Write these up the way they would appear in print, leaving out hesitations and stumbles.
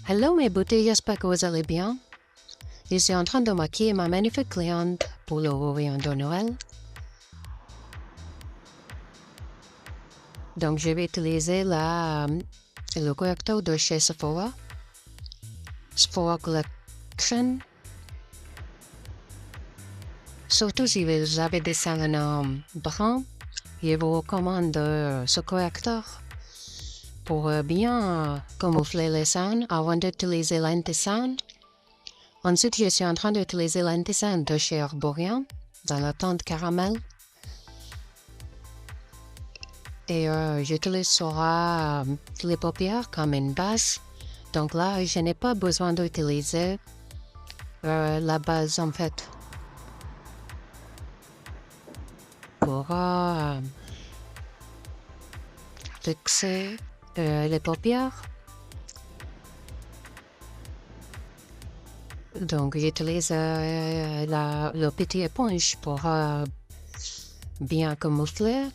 Hello mes beautés, j'espère que vous allez bien. Je suis en train de maquiller ma magnifique cliente pour le réveillon de Noël. Donc je vais utiliser le correcteur de chez Sephora. Sephora Collection. Surtout si vous avez des salons bruns, je vous recommande ce correcteur pour bien camoufler les cernes avant d'utiliser l'anti-cerne. Ensuite, je suis en train d'utiliser l'anti-cerne de chez Herborian dans la teinte caramel. Et j'utilise sur les paupières comme une base. Donc là, je n'ai pas besoin d'utiliser la base en fait pour fixer les paupières. Donc j'utilise le petit éponge pour bien camoufler.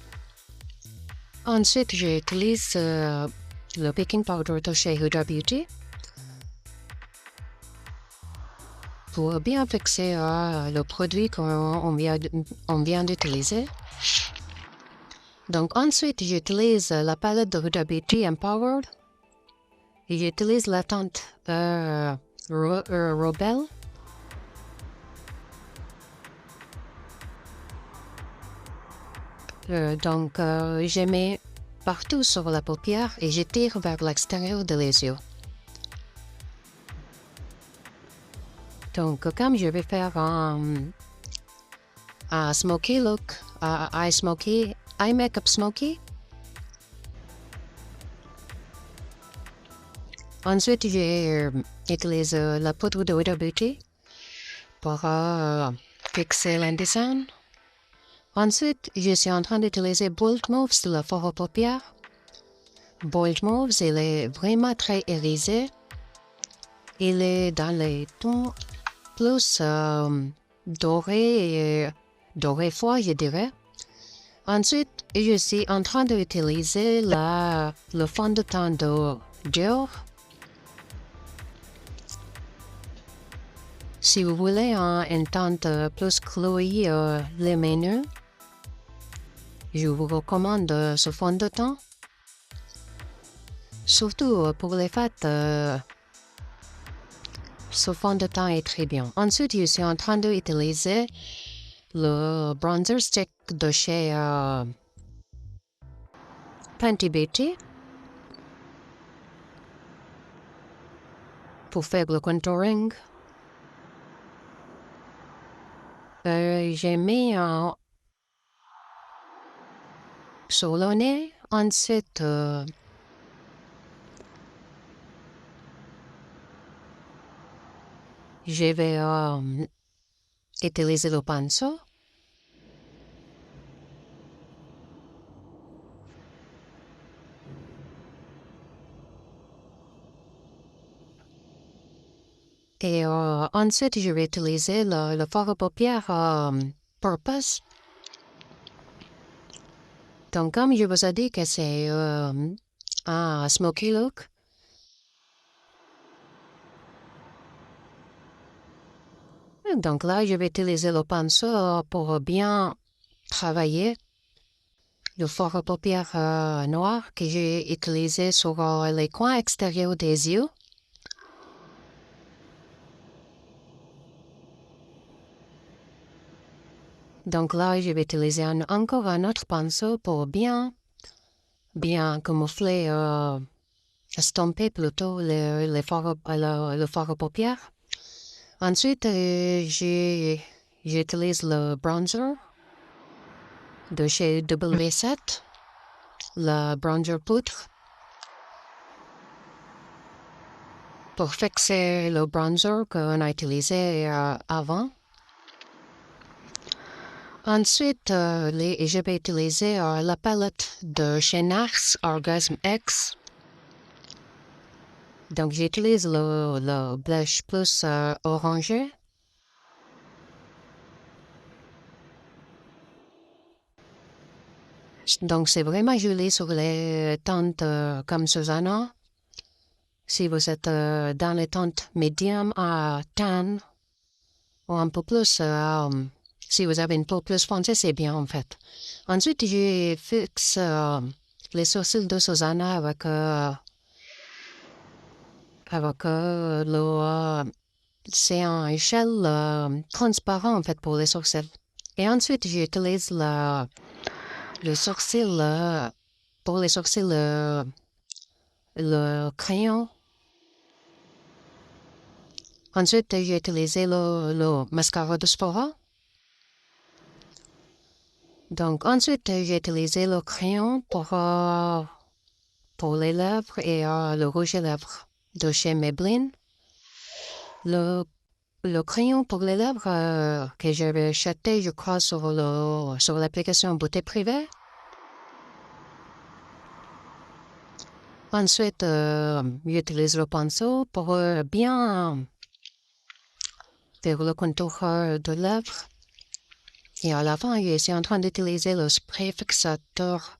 Ensuite, j'utilise le baking powder de chez Huda Beauty pour bien fixer le produit qu'on vient d'utiliser. Donc ensuite, j'utilise la palette de Huda Beauty Empowered. J'utilise la teinte Rebelle. Donc, je mets partout sur la paupière et je tire vers l'extérieur de les yeux. Donc, comme je vais faire un smoky look, eye makeup smoky. Ensuite, j'utilise la poudre de Huda Beauty pour fixer l'indesign. Ensuite, je suis en train d'utiliser Bold Moves de la fard à paupières. Bold Moves, il est vraiment très irisé. Il est dans les tons plus dorés froid, je dirais. Ensuite, je suis en train d'utiliser le fond de teint de Dior. Si vous voulez une teinte plus chloé lumineux, je vous recommande ce fond de teint. Surtout pour les fêtes, ce fond de teint est très bien. Ensuite, je suis en train d'utiliser le bronzer stick de chez Fenty Beauty pour faire le contouring. J'ai mis sur le nez. Ensuite, je vais utiliser le pinceau. Et ensuite, je vais utiliser le fard à paupières Purpose. Donc, comme je vous ai dit que c'est un smoky look, donc là, je vais utiliser le pinceau pour bien travailler le fard à paupières noir que j'ai utilisé sur les coins extérieurs des yeux. Donc là, je vais utiliser encore un autre pinceau pour bien camoufler, estomper plutôt le fard à paupières. Ensuite, j'utilise le bronzer de chez W7, le bronzer poudre, pour fixer le bronzer qu'on a utilisé avant. Ensuite, je vais utiliser la palette de chez NARS Orgasm X. Donc, j'utilise le blush plus orangé. Donc, c'est vraiment joli sur les teintes comme Susanna. Si vous êtes dans les teintes médium à tan ou un peu plus, si vous avez une peau plus foncée, c'est bien en fait. Ensuite, je fixe les sourcils de Susanna avec c'est une échelle transparente en fait pour les sourcils. Et ensuite, j'utilise le sourcil pour les sourcils, le crayon. Ensuite, j'ai utilisé le mascara de Sephora. Donc, ensuite, j'ai utilisé le crayon pour les lèvres et le rouge à lèvres de chez Maybelline. Le crayon pour les lèvres que j'avais acheté, je crois, sur l'application Beauté Privée. Ensuite, j'utilise le pinceau pour bien faire le contour de lèvres. Et à l'avant, je suis en train d'utiliser le spray fixateur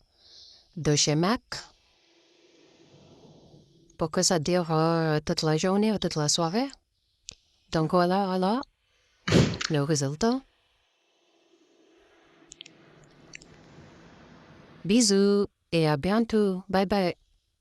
de chez MAC pour que ça dure toute la journée ou toute la soirée. Donc voilà le résultat. Bisous et à bientôt. Bye bye.